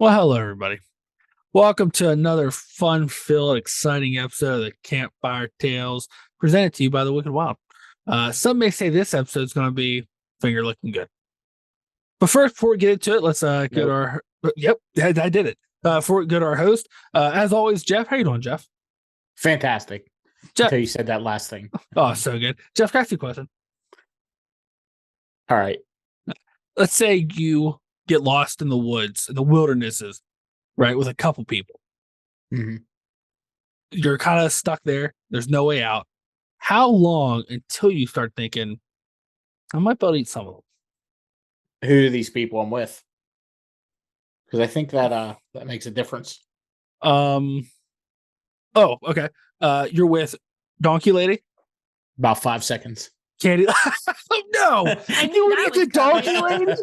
Well, hello, everybody. Welcome to another fun-filled, exciting episode of the Campfire Tales, presented to you by the Wicked Wild. Some may say this episode is going to be finger looking good. But first, before we get into it, let's go to our... Yep, I did it. Before we go to our host, as always, Jeff. How you doing, Jeff? Fantastic. Jeff. Until you said that last thing. Oh, so good. Jeff, can I ask you a question? All right. Let's say you get lost in the woods, in the wildernesses, right, with a couple people. Mm-hmm. You're kind of stuck there. There's no way out. How long until you start thinking, I might be able to eat some of them? Who are these people I'm with? Because I think that makes a difference. Oh, okay. You're with Donkey Lady? About 5 seconds. Candy. No. I You knew would that eat the was Donkey coming. Lady?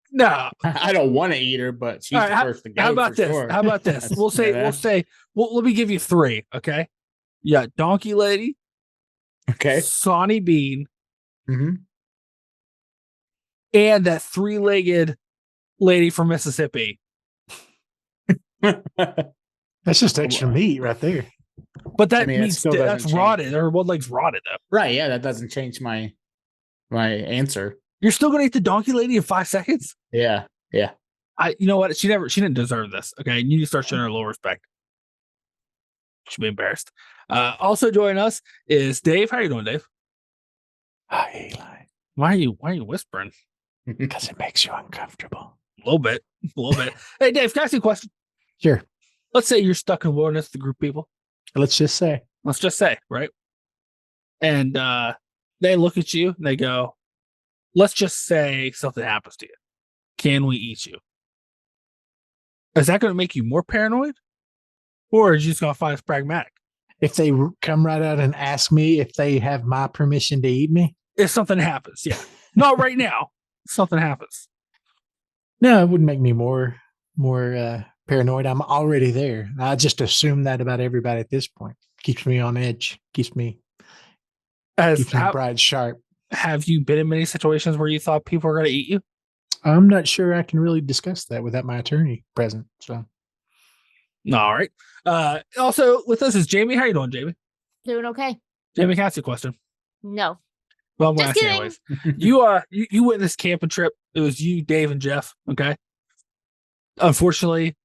No. I don't want to eat her, but she's All right, the first to go. How about for this? Sure. How about this? We'll say, let me give you three, okay? Yeah, Donkey Lady, Okay. Sonny Bean, Mm-hmm. and that three-legged lady from Mississippi. That's just extra meat right there. But that I mean, it means still doesn't that's change. rotted, or one leg's rotted, though. Right. Yeah, that doesn't change my answer. You're still going to eat the Donkey Lady in 5 seconds? Yeah. Yeah. You know what? She didn't deserve this. Okay. You need to start showing her a little respect. She'd be embarrassed. Also joining us is Dave. How are you doing, Dave? Hi, Eli. Why are you whispering? Because it makes you uncomfortable. A little bit. Hey, Dave, can I ask you a question? Sure. Let's say you're stuck in the wilderness with a group of people. Let's just say. Let's just say, right? And they look at you and they go, let's just say something happens to you. Can we eat you? Is that going to make you more paranoid? Or are you just going to find us pragmatic? If they come right out and ask me if they have my permission to eat me. If something happens, yeah. Not right now. Something happens. No, it wouldn't make me more paranoid. I'm already there. I just assume that about everybody at this point. Keeps me on edge. Keeps me bright, sharp. Have you been in many situations where you thought people were going to eat you? I'm not sure I can really discuss that without my attorney present. So, All right. Also with us is Jaime. How you doing, Jaime? Doing okay. Jaime, can I ask you a question? No. Well, I'm going to Just ask you anyways. You went this camping trip. It was you, Dave, and Jeff. Okay. Unfortunately.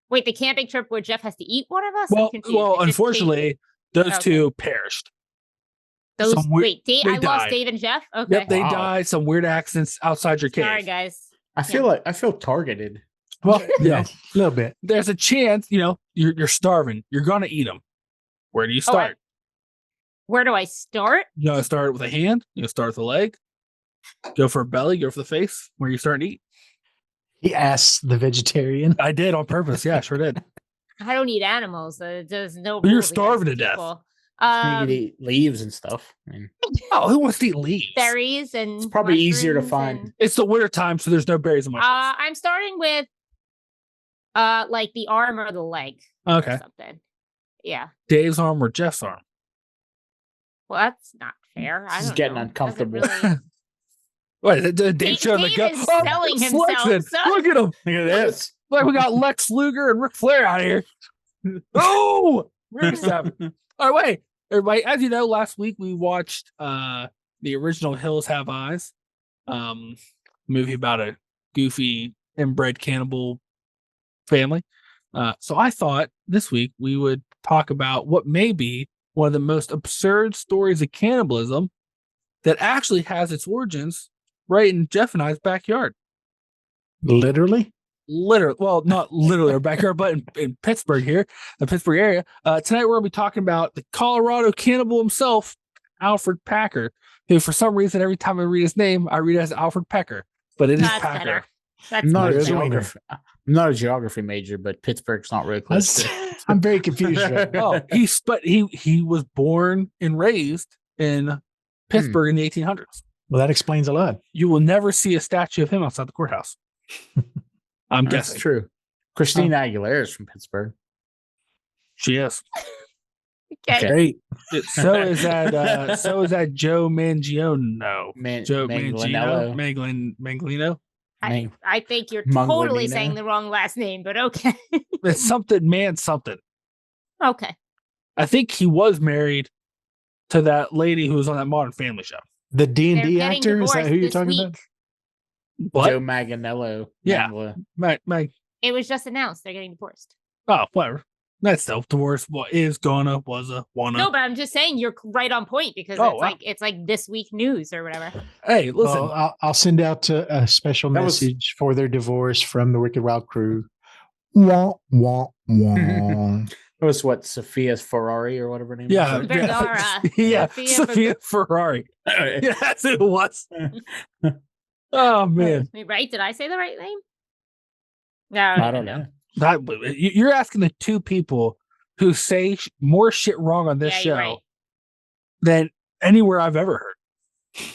Wait, the camping trip where Jeff has to eat one of us? Well, I'm confused. It just unfortunately, those Okay. two perished. Those, They I died. lost Dave and Jeff? Okay. Yep, they Wow. died. Some weird accidents outside your cave. Sorry, guys. I feel targeted. Well, yeah. a little bit. There's a chance, you're starving. You're going to eat them. Where do you start? Where do I start? You gotta start with a hand. You start with a leg. Go for a belly. Go for the face. Where you starting to eat? He asks the vegetarian. I did on purpose. Yeah, sure did. I don't eat animals. There's no. But you're rules starving against to death. people. You could eat leaves and stuff. I mean, Oh, who wants to eat leaves? Berries and. It's probably easier to mushrooms find. and- It's the winter time, so there's no berries and mushrooms. I'm starting with, like the arm or the leg. Okay. Or something. Yeah. Dave's arm or Jeff's arm? Well, that's not fair. I This is don't getting know. uncomfortable. Doesn't really- Wait, Dave showing the Dave gun. is selling it's himself, flexing. son. Look at him. Look at this. Like we got Lex Luger and Ric Flair out here. Oh, we're seven. All right, wait, everybody. As you know, last week we watched the original Hills Have Eyes, movie about a goofy inbred cannibal family. So I thought this week we would talk about what may be one of the most absurd stories of cannibalism that actually has its origins right in Jeff and I's backyard. Literally. Well, not literally our backyard, but in Pittsburgh here, the Pittsburgh area. Tonight we're going to be talking about the Colorado cannibal himself, Alfred Packer, who for some reason every time I read his name, I read it as Alfred Pecker, but it is That's Packer. better. That's I'm not better. a There's a winner. geography. I'm not a geography major, but Pittsburgh's not really close. I'm very confused. Right now. Oh, he was born and raised in Pittsburgh in the 1800s. Well, that explains a lot. You will never see a statue of him outside the courthouse. I'm That's guessing. true. Christina Aguilera is from Pittsburgh. She is. Okay. Great. So is that Joe Mangione. Man, Joe Manganiello. Manglino. Manglino. Name. I think you're totally Manglanino? saying the wrong last name, but okay. It's something man something. Okay. I think he was married to that lady who was on that Modern Family show. The They're D&D getting actor? Is that divorced who you're this talking week. about? What? Joe Manganiello. Yeah. Mangla. It was just announced they're getting divorced. Oh, whatever. That's self-divorce. What is gonna, was a, wanna. No, but I'm just saying you're right on point because Oh, it's like this week news or whatever. Hey, listen. Well, I'll send out a special That was- message for their divorce from the Wicked Wild crew. Wah, wah, wah. It was what, Sophia's Ferrari or whatever her name Yeah, was. Vergara. yeah, Sophia Sophia Ferrari. Right? Yeah, that's who it was. Oh man, Wait, right? Did I say the right name? No, I don't know. you're asking the two people who say more shit wrong on this Yeah, show you're right. than anywhere I've ever heard.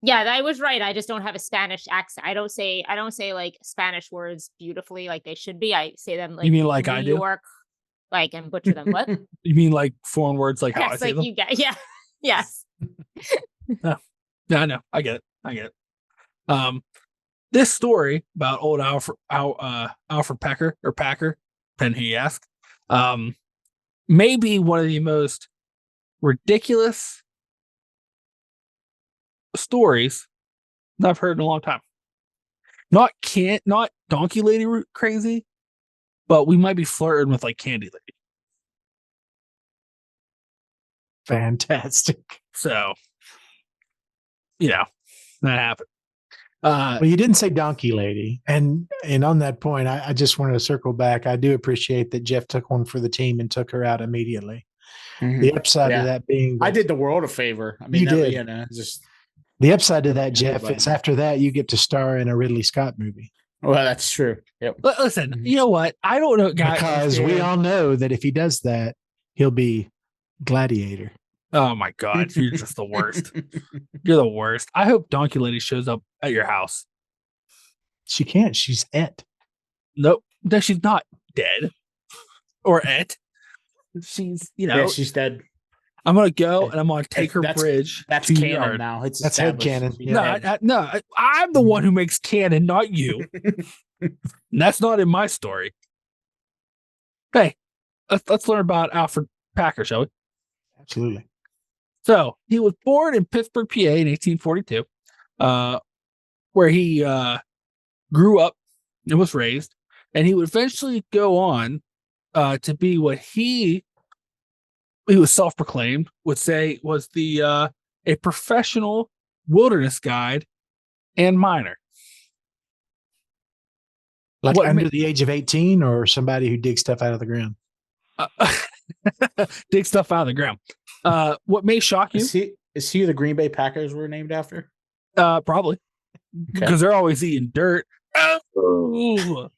Yeah, I was right. I just don't have a Spanish accent. I don't say like Spanish words beautifully like they should be. I say them like You mean like New I do? York, like and butcher them. What? You mean like foreign words like how I Yes, say like them? you get. Yeah. Yes. Yeah, I know. I get it. This story about old Alfred Packer, depending who you ask, may be one of the most ridiculous stories that I've heard in a long time. Not donkey lady crazy, but we might be flirting with like candy lady. Fantastic. So, that happened. Well, you didn't say donkey lady. And on that point, I just wanted to circle back. I do appreciate that Jeff took one for the team and took her out immediately. Mhm. The upside Yeah. of that being I that- did the world a favor. I mean, You did. Just the upside of that, Jeff, Everybody. is after that you get to star in a Ridley Scott movie. well, that's true. Yep. Listen, Mhm. you know what? I don't know, guys. Because we all know that if he does that, he'll be Gladiator. Oh my god, you're just the worst. You're the worst. I hope Donkey Lady shows up at your house. She can't. She's et. Nope, no, she's not dead or et. She's, Yeah, she's dead. I'm gonna go and I'm gonna take her That's- bridge. That's to your canon yard. now. It's That's established. headcanon. She's No, dead. I'm the one who makes canon, not you. And that's not in my story. Hey, let's learn about Alfred Packer, shall we? Absolutely. So he was born in Pittsburgh, PA in 1842, where he grew up and was raised, and he would eventually go on to be what he was self-proclaimed would say was a professional wilderness guide and miner. Like What under ma- the age of 18 or somebody who digs stuff out of the ground. Dig stuff out of the ground. What may shock you? Is he the Green Bay Packers were named after? Probably because they're always eating dirt. Oh,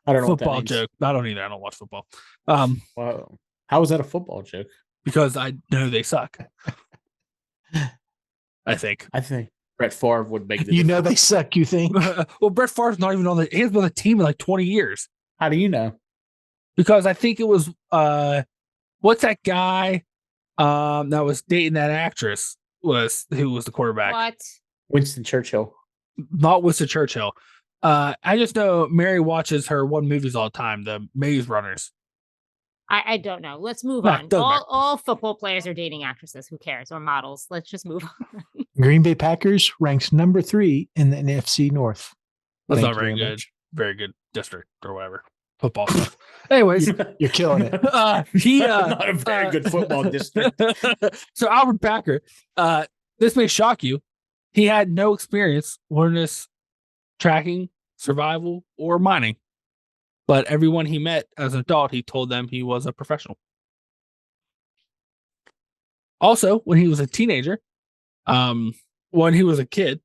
I don't know football what that means. joke. I don't either. I don't watch football. Wow. How is that a football joke? Because I know they suck. I think. I think Brett Favre would make the You know difference. they suck, you think? Well, Brett Favre's not even he hasn't been on the team in like 20 years. How do you know? Because I think it was what's that guy that was dating that actress who was the quarterback? What? Winston Churchill. Not Winston Churchill. I just know Mary watches her one movies all the time, the Maze Runners. I don't know. Let's move Nah, on. doesn't matter. All football players are dating actresses. Who cares? Or models. Let's just move on. Green Bay Packers ranks number 3 in the NFC North. That's Thank not you very very good. much. Very good district or whatever. Football stuff. Anyways, You're killing it. he Not a very good football district. So Albert Packer, this may shock you. He had no experience wilderness tracking, survival, or mining. But everyone he met as an adult, he told them he was a professional. Also, when he was a teenager, when he was a kid,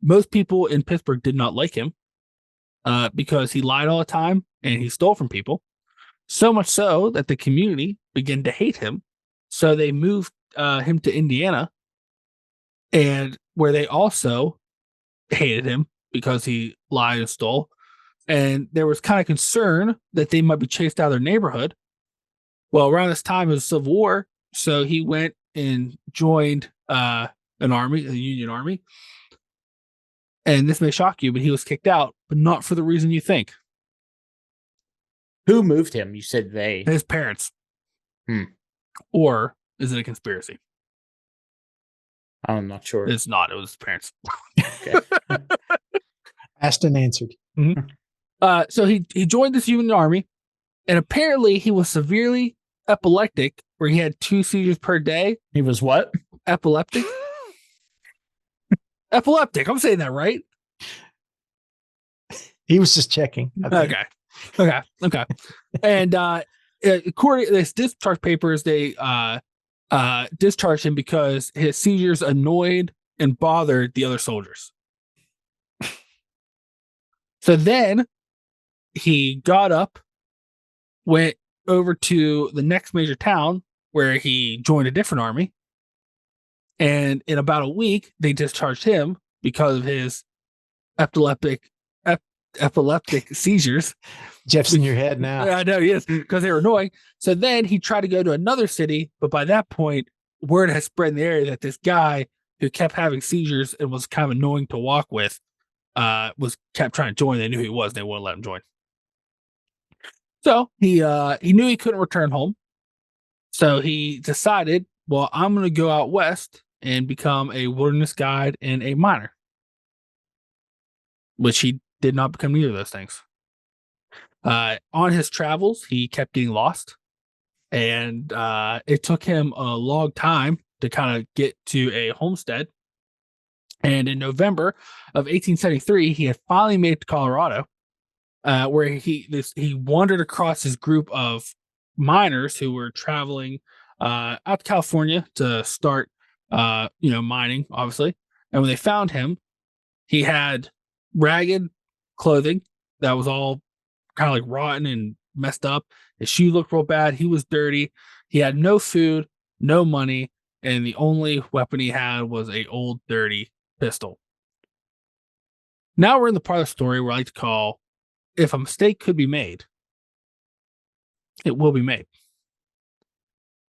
most people in Pittsburgh did not like him because he lied all the time and he stole from people. So much so that the community began to hate him. So they moved him to Indiana, and where they also hated him because he lied and stole. And there was kind of concern that they might be chased out of their neighborhood. Well, around this time it was Civil War, so he went and joined an army, the Union Army. And this may shock you, but he was kicked out, but not for the reason you think. Who moved him? You said they. His parents. Hmm. Or is it a conspiracy? I'm not sure. It's not. It was his parents. Okay. Asked and answered. So he joined this human army, and apparently he was severely epileptic, where he had 2 seizures per day. He was what? Epileptic. Epileptic. I'm saying that right. He was just checking. I think. Okay. And according to this discharge papers, they discharged him because his seizures annoyed and bothered the other soldiers. So then he got up, went over to the next major town where he joined a different army. And in about a week, they discharged him because of his epileptic seizures. Jeff's in your head now. I know, yes, because they were annoying. So then he tried to go to another city, but by that point, word has spread in the area that this guy who kept having seizures and was kind of annoying to walk with kept trying to join. They knew who he was. They wouldn't let him join. So he knew he couldn't return home. So he decided, well, I'm going to go out west and become a wilderness guide and a miner, which he did not become either of those things. On his travels, he kept getting lost, and it took him a long time to kind of get to a homestead. And in November of 1873, he had finally made it to Colorado, where he wandered across his group of miners who were traveling out to California to start, mining, obviously. And when they found him, he had ragged clothing that was all kind of like rotten and messed up. His shoe looked real bad. He was dirty. He had no food, no money, and the only weapon he had was a old dirty pistol. Now we're in the part of the story where I like to call, if a mistake could be made, it will be made.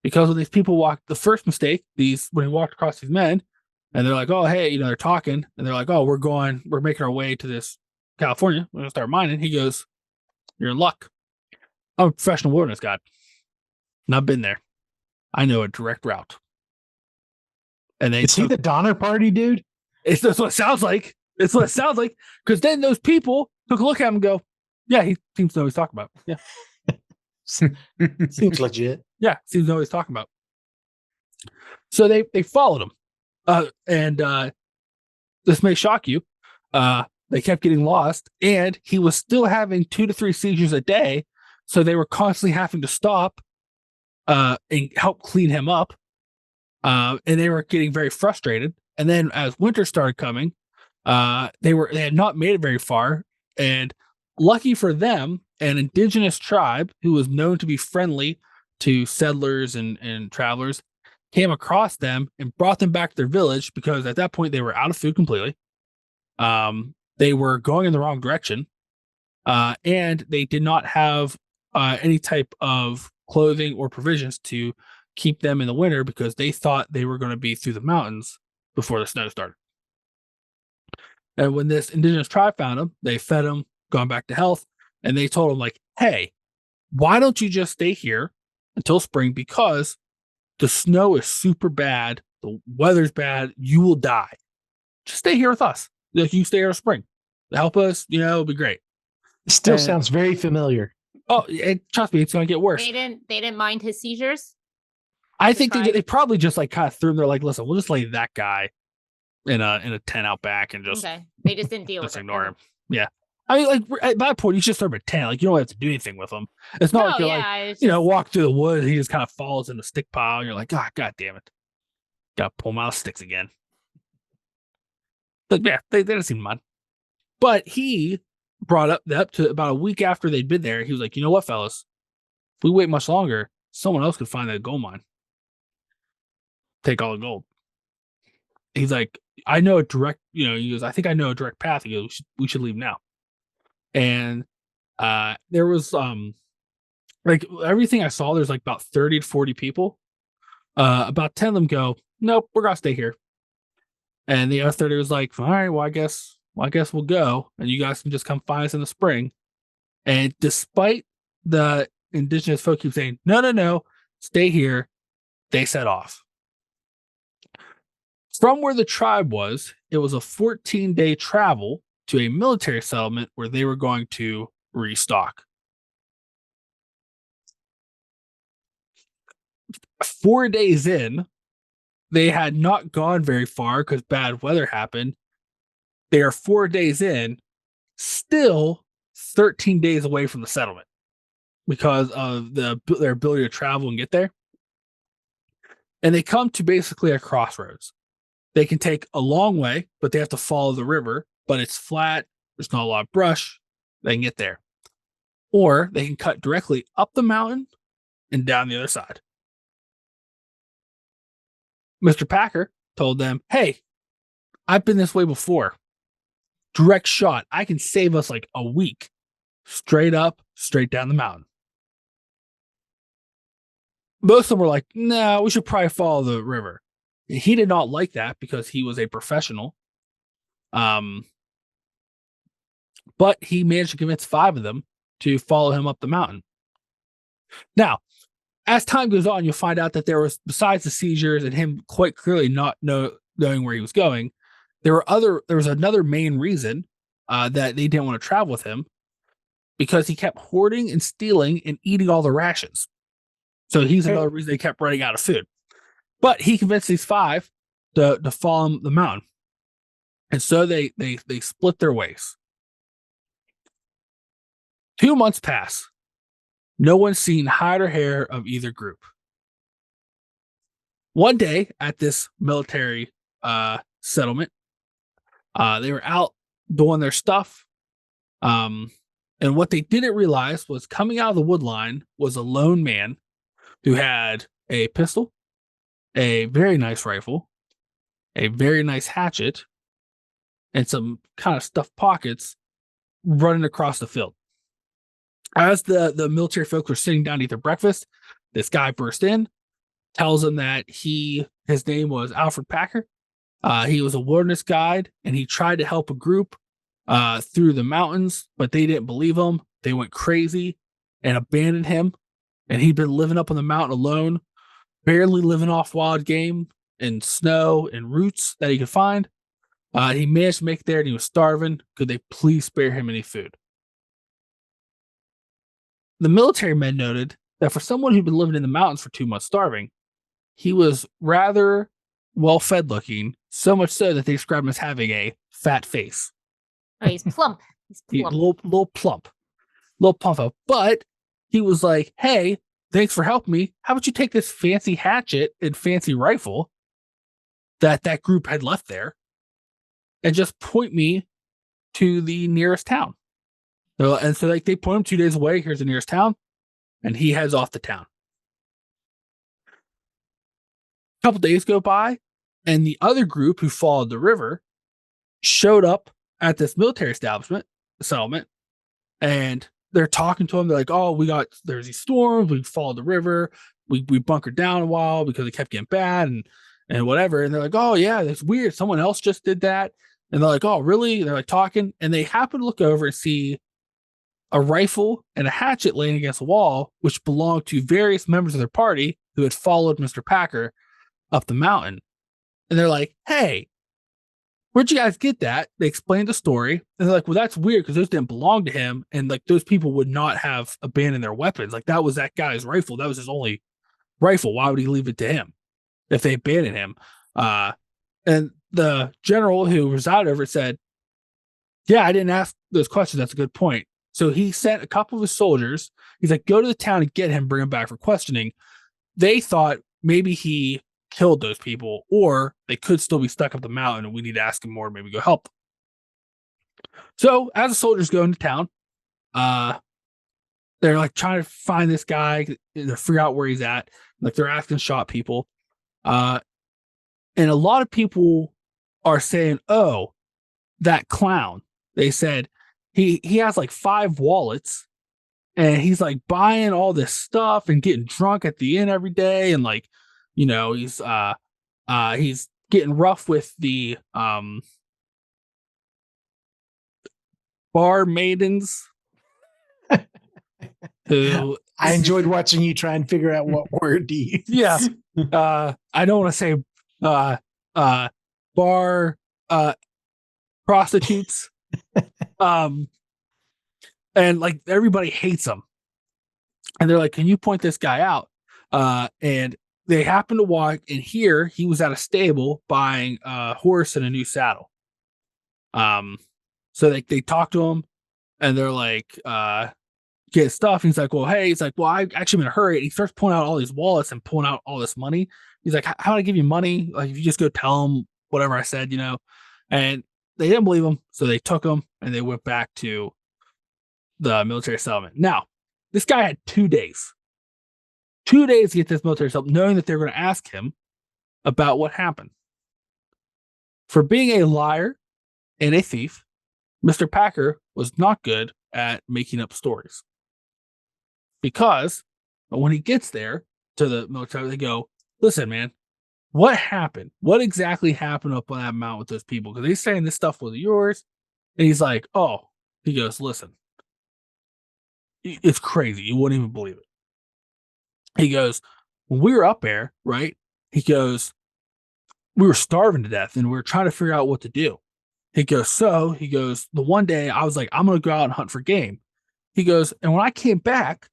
Because when these people walked, the first mistake, when he walked across these men, and they're like, oh, hey, they're talking, and they're like, oh, we're making our way to this California. We're going to start mining. He goes, you're in luck. I'm a professional wilderness guide. And I've been there. I know a direct route. And Is he the Donner Party dude? That's what it sounds like. It's what it sounds like. Because then those people took a look at him and go, yeah, he seems to know what he's talking about. Yeah. Seems legit. Yeah, seems to know what he's talking about. So they followed him. And this may shock you. They kept getting lost, and he was still having 2 to 3 seizures a day. So they were constantly having to stop and help clean him up. And they were getting very frustrated. And then as winter started coming, they had not made it very far. And lucky for them, an indigenous tribe who was known to be friendly to settlers and travelers came across them and brought them back to their village, because at that point they were out of food completely. They were going in the wrong direction. And they did not have any type of clothing or provisions to keep them in the winter, because they thought they were going to be through the mountains before the snow started. And when this indigenous tribe found them, they fed them, gone back to health, and they told them, like, hey, why don't you just stay here until spring, because the snow is super bad, the weather's bad, you will die. Just stay here with us. Like, you stay here in spring. Help us, it'll be great. It still sounds very familiar. Oh, trust me, it's going to get worse. They didn't mind his seizures? I think they probably just like kind of threw him. They're like, listen, we'll just lay that guy in a tent out back and just They just didn't deal with it. ignore him. Yeah. I mean, like, at that point, you should throw him a tent. Like, you don't have to do anything with him. It's not like you're walk through the woods, he just kind of falls in a stick pile, and you're like, God damn it. Gotta pull him out of sticks again. But yeah, they didn't seem mad. But he brought up to about a week after they'd been there. He was like, you know what, fellas? If we wait much longer, someone else could find that gold mine. Take all the gold. He's like, I know a direct, he goes, I think I know a direct path. He goes, we should leave now. And there was like everything I saw, there's like about 30 to 40 people. About 10 of them go, nope, we're gonna stay here. And the other 30 was like, all right, well, I guess well, I guess we'll go, and you guys can just come find us in the spring. And despite the indigenous folk keep saying, no, stay here, they set off. From where the tribe was, it was a 14-day travel to a military settlement where they were going to restock. 4 days in, they had not gone very far because bad weather happened. They are 4 days in, still 13 days away from the settlement because of their ability to travel and get there. And they come to basically a crossroads. They can take a long way, but they have to follow the river, but it's flat. There's not a lot of brush. They can get there. Or they can cut directly up the mountain and down the other side. Mr. Packer told them, hey, I've been this way before. Direct shot. I can save us like a week. Straight up, straight down the mountain. Most of them were like, no, we should probably follow the river. He did not like that because he was a professional. But he managed to convince 5 of them to follow him up the mountain. Now, as time goes on, you'll find out that there was, besides the seizures and him quite clearly not knowing where he was going, there was another main reason that they didn't want to travel with him, because he kept hoarding and stealing and eating all the rations. So he's another reason they kept running out of food. But he convinced these 5 to follow him the mountain. And so they split their ways. 2 months pass. No one's seen hide or hair of either group. One day at this military settlement, they were out doing their stuff. And what they didn't realize was coming out of the wood line was a lone man who had a pistol, a very nice rifle, a very nice hatchet, and some kind of stuffed pockets running across the field. As the military folks were sitting down to eat their breakfast, this guy burst in, tells them that his name was Alfred Packer. He was a wilderness guide, and he tried to help a group through the mountains, but they didn't believe him. They went crazy and abandoned him. And he'd been living up on the mountain alone, barely living off wild game and snow and roots that he could find. He managed to make it there, and he was starving. Could they please spare him any food? The military men noted that for someone who'd been living in the mountains for 2 months starving, he was rather well-fed looking, so much so that they described him as having a fat face. Oh, he's plump. He's plump. Little plump up. But he was like, hey, thanks for helping me. How about you take this fancy hatchet and fancy rifle that group had left there and just point me to the nearest town? And so they point him 2 days away. Here's the nearest town. And he heads off the town. A couple days go by, and the other group who followed the river showed up at this military settlement, and they're talking to him. They're like, oh, there's these storms. We followed the river. We bunkered down a while because it kept getting bad and whatever. And they're like, oh, yeah, that's weird. Someone else just did that. And they're like, oh, really? They're like talking. And they happen to look over and see a rifle and a hatchet laying against the wall, which belonged to various members of their party who had followed Mr. Packer up the mountain. And they're like, hey, where'd you guys get that? They explained the story. And they're like, well, that's weird because those didn't belong to him. And like those people would not have abandoned their weapons. Like that was that guy's rifle. That was his only rifle. Why would he leave it to him if they abandoned him? And the general who resided over it said, yeah, I didn't ask those questions. That's a good point. So he sent a couple of his soldiers. He's like, go to the town and get him, bring him back for questioning. They thought maybe he killed those people, or they could still be stuck up the mountain and we need to ask him more, maybe go help them. So as the soldiers go into town, they're like trying to find this guy to figure out where he's at. Like they're asking shop people. And a lot of people are saying, oh, that clown. They said he has like 5 wallets and he's like buying all this stuff and getting drunk at the inn every day. And like, you know, he's getting rough with the bar maidens who I enjoyed watching you try and figure out what word to use. Yeah. I don't want to say bar prostitutes. And like everybody hates them. And they're like, can you point this guy out? And they happen to walk in here. He was at a stable buying a horse and a new saddle. So they talk to him and they're like, get stuff. And he's like, well, hey, he's like, well, I actually am in a hurry. And he starts pulling out all these wallets and pulling out all this money. He's like, how do I give you money? Like, if you just go tell him whatever I said, and they didn't believe him. So they took him and they went back to the military settlement. Now, this guy had 2 days. 2 days to get this military settlement, knowing that they're going to ask him about what happened. For being a liar and a thief, Mr. Packer was not good at making up stories. Because when he gets there to the military, they go, listen, man, what happened? What exactly happened up on that mountain with those people? Because he's saying this stuff was yours. And he's like, oh, he goes, listen, it's crazy. You wouldn't even believe it. He goes, when we were up there, right? He goes, we were starving to death and we were trying to figure out what to do. He goes, the one day I was like, I'm going to go out and hunt for game. He goes, and when I came back,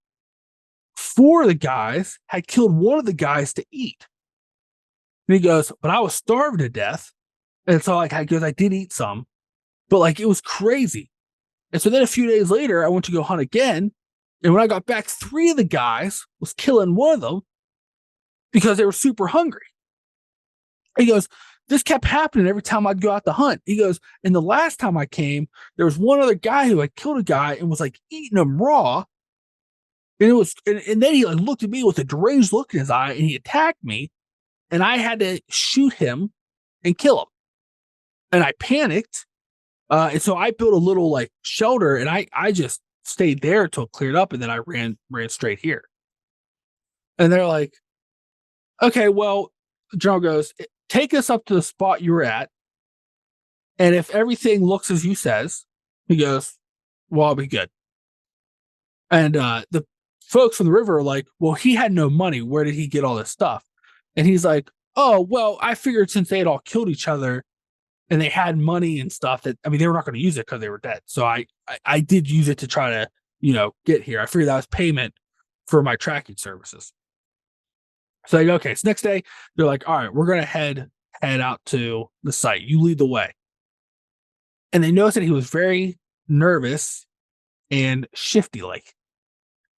4 of the guys had killed one of the guys to eat. And he goes, but I was starving to death. And so like, I did eat some, but like, it was crazy. And so then a few days later, I went to go hunt again. And when I got back, 3 of the guys was killing one of them because they were super hungry. He goes, this kept happening every time I'd go out to hunt. He goes, and the last time I came, there was one other guy who had killed a guy and was like eating him raw. And it was, and then he like looked at me with a deranged look in his eye and he attacked me. And I had to shoot him and kill him. And I panicked. And so I built a little like shelter and I just stayed there until it cleared up. And then I ran straight here. And they're like, okay, well, the general goes, take us up to the spot you were at. And if everything looks as you says, he goes, well, I'll be good. And the folks from the river are like, well, he had no money. Where did he get all this stuff? And he's like, oh, well, I figured since they had all killed each other and they had money and stuff that, I mean, they were not going to use it because they were dead. So I did use it to try to, get here. I figured that was payment for my tracking services. So I go, okay, so next day, they're like, all right, we're going to head out to the site. You lead the way. And they noticed that he was very nervous and shifty like.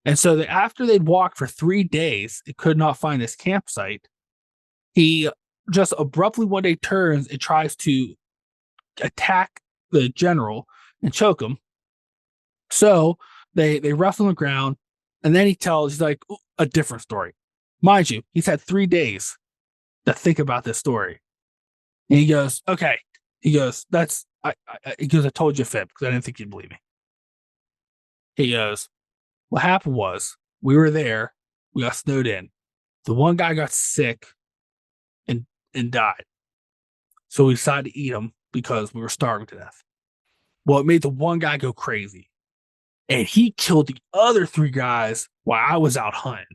And so after they'd walked for 3 days and could not find this campsite, he just abruptly one day turns and tries to attack the general and choke him. So they wrestle on the ground, and then he's like, a different story. Mind you, he's had 3 days to think about this story. And he goes, okay. He goes, I told you a fib because I didn't think you'd believe me. He goes, what happened was we were there. We got snowed in. The one guy got sick and died. So we decided to eat him because we were starving to death. Well, it made the one guy go crazy. And he killed the other 3 guys while I was out hunting.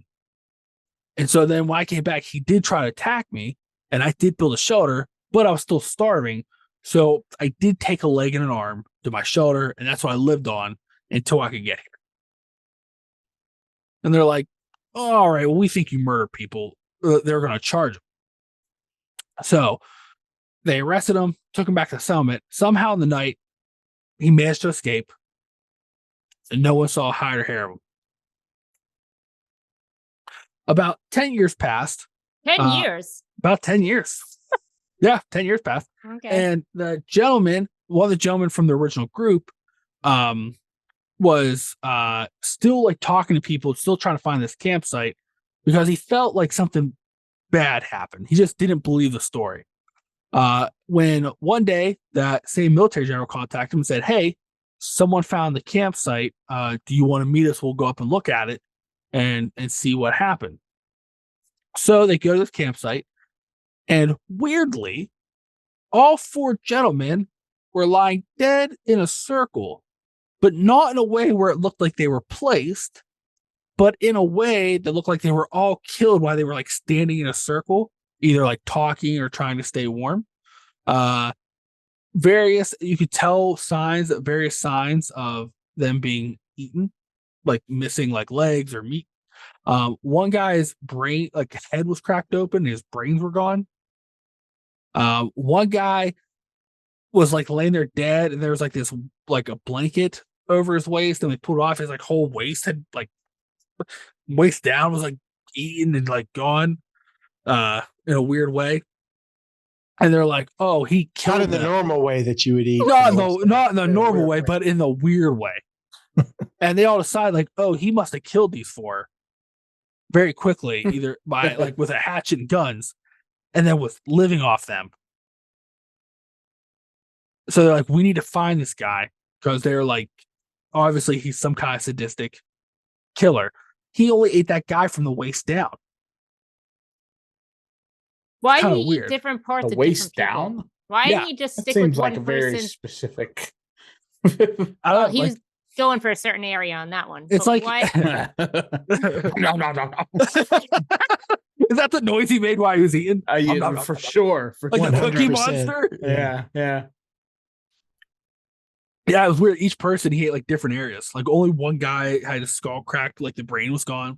And so then when I came back, he did try to attack me, and I did build a shelter, but I was still starving. So I did take a leg and an arm to my shelter, and that's what I lived on until I could get here. And they're like, oh, all right, well, we think you murdered people. They're going to charge him. So they arrested him, took him back to the settlement. Somehow in the night, he managed to escape, and no one saw a hide or hair of him. About 10 years passed. 10 years? About 10 years. Yeah, 10 years passed. Okay. And one of the gentlemen from the original group, was still like talking to people, still trying to find this campsite because he felt like something bad happened. He just didn't believe the story. When one day that same military general contacted him and said, hey, someone found the campsite. Do you want to meet us? We'll go up and look at it and see what happened. So they go to this campsite, and weirdly, all 4 gentlemen were lying dead in a circle but not in a way where it looked like they were placed, but in a way that looked like they were all killed while they were like standing in a circle, either like talking or trying to stay warm. You could tell various signs of them being eaten, like missing like legs or meat. One guy's brain, like his head was cracked open, his brains were gone. One guy was like laying there dead, and there was like this like a blanket over his waist, and we pulled it off. His like whole waist had like waist down was like eaten and like gone in a weird way. And they're like, "Oh, he killed Not in the them." normal way that you would eat. Not in the normal weird way, way. but in the weird way. And they all decide like, "Oh, he must have killed these four very quickly, either by like with a hatchet and guns, and then with living off them." So they're like, "We need to find this guy," because they're like, obviously he's some kind of sadistic killer. He only ate that guy from the waist down. Why Kinda do you weird. eat different parts The of waist different people? down? Why Yeah, didn't he just That stick with seems like one a very person? specific. I don't Oh, know, he like, was going for a certain area on that one. it's But like why? No. is that the noise he made while he was eating? For sure. For Like the Cookie 100%. Monster? Yeah. Yeah, it was weird. Each person he ate like different areas. Like only one guy had his skull cracked, like the brain was gone.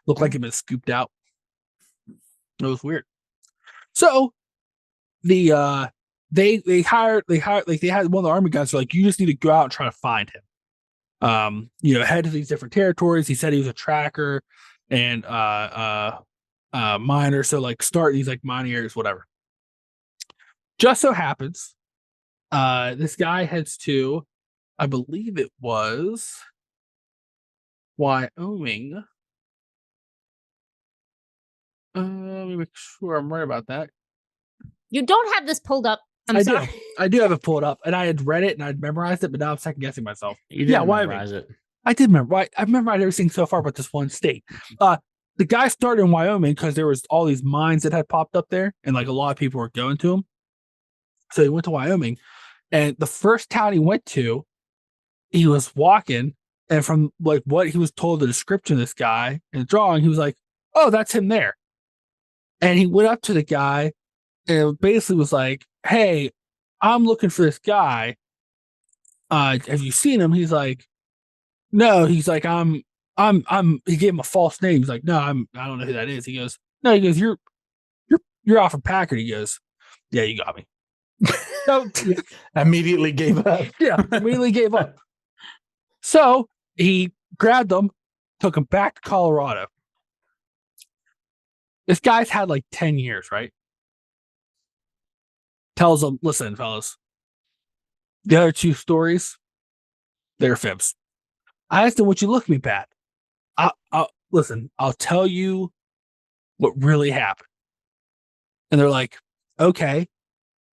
Looked like it had been scooped out. It was weird. So they had one of the army guys were like, "You just need to go out and try to find him. Head to these different territories." He said he was a tracker and miner, so like start these like mining areas, whatever. Just so happens, this guy heads to, I believe it was Wyoming. Let me make sure I'm right about that. You don't have this pulled up. I'm sorry. I do have it pulled up, and I had read it and I'd memorized it, but now I'm second guessing myself. You Yeah, didn't Wyoming. memorize it. I did remember. I've memorized everything so far but this one state. The guy started in Wyoming because there was all these mines that had popped up there, and like a lot of people were going to them. So he went to Wyoming, and the first town he went to, he was walking, and from like what he was told, the description of this guy and the drawing, he was like, "Oh, that's him there." And he went up to the guy and basically was like, "Hey, I'm looking for this guy. Have you seen him?" He's like, "No." He's like, I'm he gave him a false name. He's like, "No, I don't know who that is." He goes, "No," he goes, You're off of Packard." He goes, "Yeah, you got me." So, Immediately gave up. yeah, immediately gave up. So he grabbed them, took them back to Colorado. This guy's had like 10 years, right? Tells them, "Listen, fellas, the other two stories, they're fibs." I asked him, "What you look at me bad?" Listen, I'll tell you what really happened. And they're like, "Okay."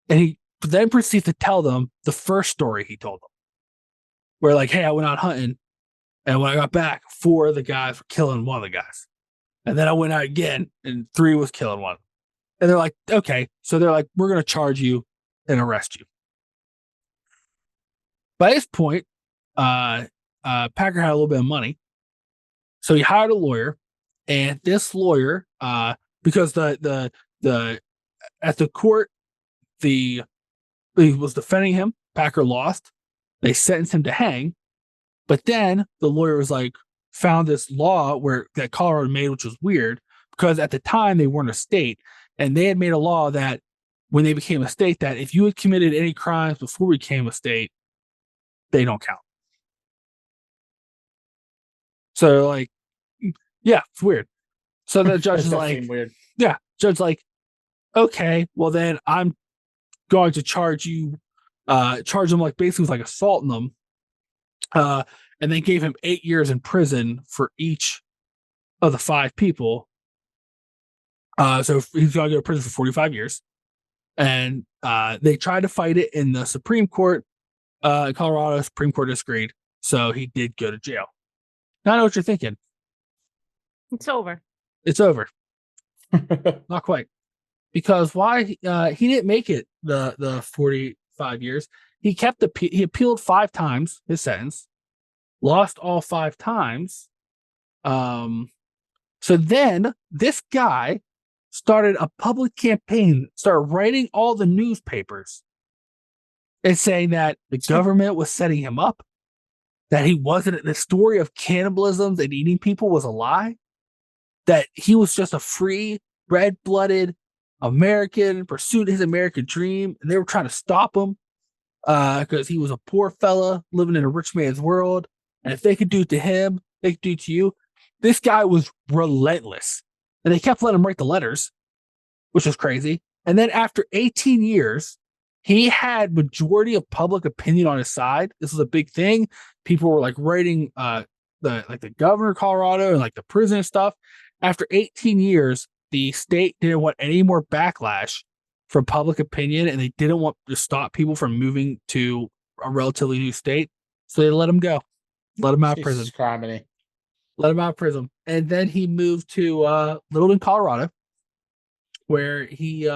And he then proceeds to tell them the first story he told them. Where like, "Hey, I went out hunting, and when I got back, 4 of the guys were killing one of the guys. And then I went out again, and 3 was killing one." And they're like, "Okay." So they're like, "We're going to charge you and arrest you." By this point, Packer had a little bit of money. So he hired a lawyer, and this lawyer, because the at the court, he was defending him. Packer lost. They sentenced him to hang, but then the lawyer was like, found this law that Colorado made, which was weird because at the time they weren't a state, and they had made a law that when they became a state, that if you had committed any crimes before we became a state, they don't count. So like, yeah, it's weird. So the judge is like, Weird. yeah, judge like, "Okay, well then I'm going to charge them like basically like assaulting them." And they gave him 8 years in prison for each of the 5 people. So he's going to go to prison for 45 years. And they tried to fight it in the Supreme Court. Colorado Supreme Court disagreed. So he did go to jail. Now I know what you're thinking. It's over. It's over. Not quite. Because why he didn't make it the 45 years. he appealed 5 times his sentence, lost all 5 times. So then this guy started a public campaign, started writing all the newspapers and saying that the government was setting him up, that he wasn't, the story of cannibalism and eating people was a lie, that he was just a free, red-blooded American, pursued his American dream, and they were trying to stop him because he was a poor fella living in a rich man's world. And if they could do it to him, they could do it to you. This guy was relentless. And they kept letting him write the letters, which was crazy. And then after 18 years, he had majority of public opinion on his side. This was a big thing. People were like writing the governor of Colorado and like the prison and stuff. After 18 years, the state didn't want any more backlash from public opinion, and they didn't want to stop people from moving to a relatively new state. So they let him go. Let him out of prison. Criminy. Let him out of prison. And then he moved to Littleton, Colorado, where he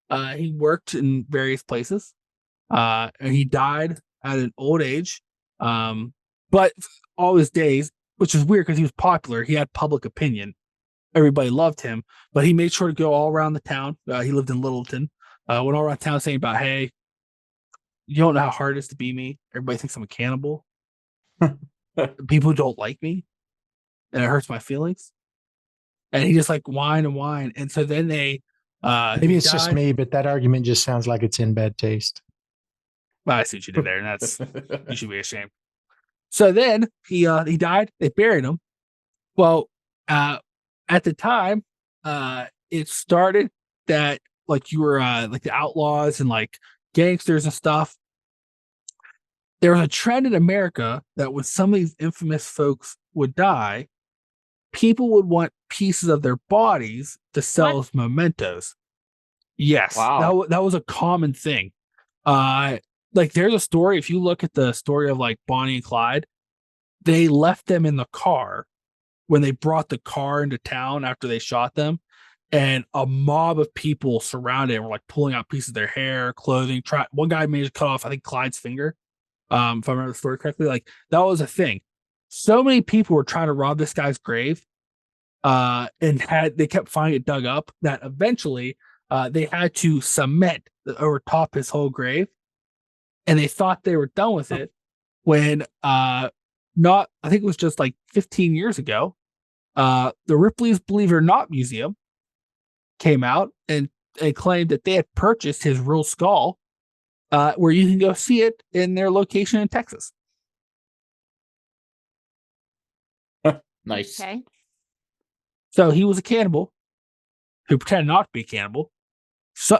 worked in various places. And he died at an old age. But all his days, which is weird because he was popular, he had public opinion. Everybody loved him, but he made sure to go all around the town. He lived in Littleton. Went all around town saying about, hey, you don't know how hard it is to be me. Everybody thinks I'm a cannibal. People don't like me. And it hurts my feelings. And he just like whine and whine. And so then they maybe it's just me, but that argument just sounds like it's in bad taste. Well, I see what you did there, and that's you should be ashamed. So then he died. They buried him. Well, at the time, it started that like you were like the outlaws and like gangsters and stuff. There was a trend in America that when some of these infamous folks would die, people would want pieces of their bodies to sell as mementos. Yes, wow. that was a common thing. Like there's a story. If you look at the story of like Bonnie and Clyde, they left them in the car when they brought the car into town after they shot them, and a mob of people surrounded and were like pulling out pieces of their hair, clothing. One guy managed to cut off, I think, Clyde's finger. If I remember the story correctly, like that was a thing. So many people were trying to rob this guy's grave, and they kept finding it dug up that eventually they had to cement over top his whole grave, and they thought they were done with it when I think it was just like 15 years ago, the Ripley's Believe It or Not Museum came out and claimed that they had purchased his real skull, where you can go see it in their location in Texas. Nice. Okay. So he was a cannibal who pretended not to be a cannibal,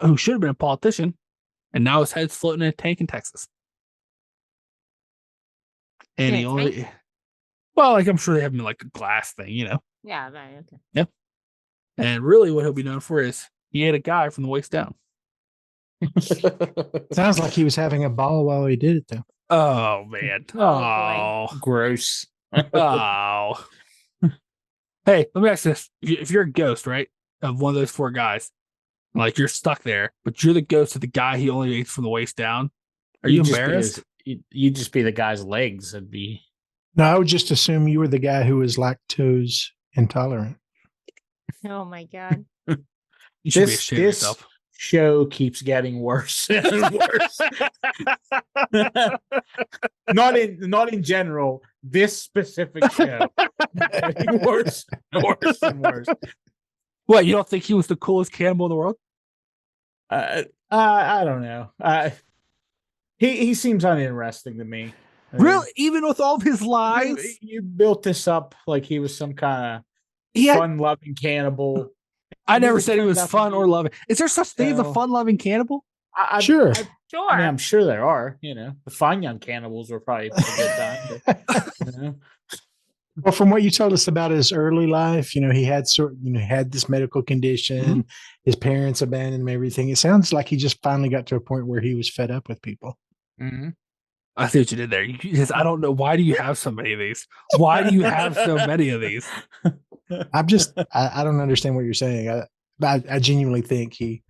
who should have been a politician, and now his head's floating in a tank in Texas. And he only, well, like I'm sure they have him in like a glass thing, you know. Yeah, right. Okay. Yep. And really, what he'll be known for is he ate a guy from the waist down. Sounds like he was having a ball while he did it, though. Oh man! Oh, Oh, Gross. oh. Hey, let me ask this: if you're a ghost, right, of one of those 4 guys, like you're stuck there, but you're the ghost of the guy he only ate from the waist down, are you embarrassed? You'd just be the guy's legs. It'd be. No, I would just assume you were the guy who was lactose intolerant. Oh my god. You should be ashamed of yourself. Show keeps getting worse and worse. not in general. This specific show getting worse and worse. What, you don't think he was the coolest cannibal in the world? I don't know. He seems uninteresting to me. Really? Even with all of his lies? You built this up like he was some kind of fun-loving cannibal. I never said he was fun or loving. Is there such thing as a fun-loving cannibal? Sure. Sure. I mean, I'm sure there are. You know, the fine young cannibals were probably a good time. But, you know. Well, from what you told us about his early life, he had had this medical condition. Mm-hmm. His parents abandoned him, everything. It sounds like he just finally got to a point where he was fed up with people. Mm-hmm. I see what you did there. I don't know. Why do you have so many of these? Why do you have so many of these? I don't understand what you're saying. I genuinely think he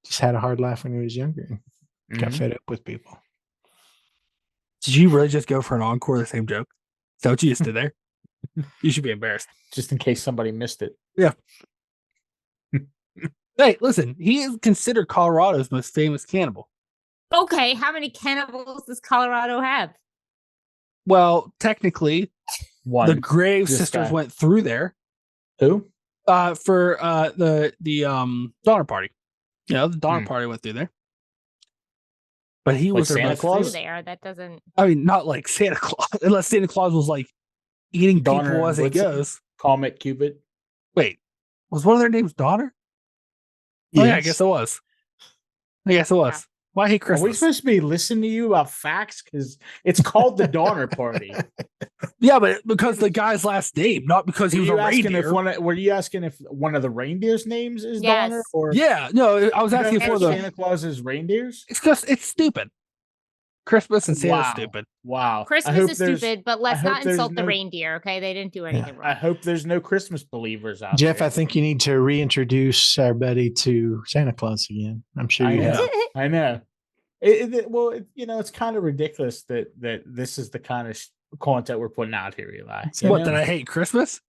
just had a hard life when he was younger and got fed up with people. Did you really just go for an encore of the same joke? Is that what you just did there? You should be embarrassed. Just in case somebody missed it. Hey, listen, he is considered Colorado's most famous cannibal. Okay, how many cannibals does Colorado have? Well, technically, One. the Grave this sisters guy. went through there Who? for the Donner Party. You know, the Donner Party went through there. But he Like was their Santa most Claus? Through there, that doesn't. I mean, not like Santa Claus, unless Santa Claus was like eating Donner people and as it Blitzen? goes. Comet Cupid. Wait, was one of their names Donner? Oh, yeah, I guess it was. Yeah. Why hate Are Christmas? we supposed to be listening to you about facts? Because it's called the Donner Party. Yeah, but because the guy's last name, not because he was a reindeer. Were you asking if one of the reindeers' names is Donner? Yes. Or Yeah, no, I was asking for the. Santa Claus's reindeers? It's just it's stupid. Christmas and Santa's Wow. stupid. Wow. I Christmas hope is there's- stupid, but let's I hope not there's insult the no- reindeer, okay? They didn't do anything I wrong. hope there's no Christmas believers out Jeff, there. I think you need to reintroduce our buddy to Santa Claus again. I'm sure I you know. have. I know. It's kind of ridiculous that this is the kind of content we're putting out here, Eli. You What know? did I hate Christmas?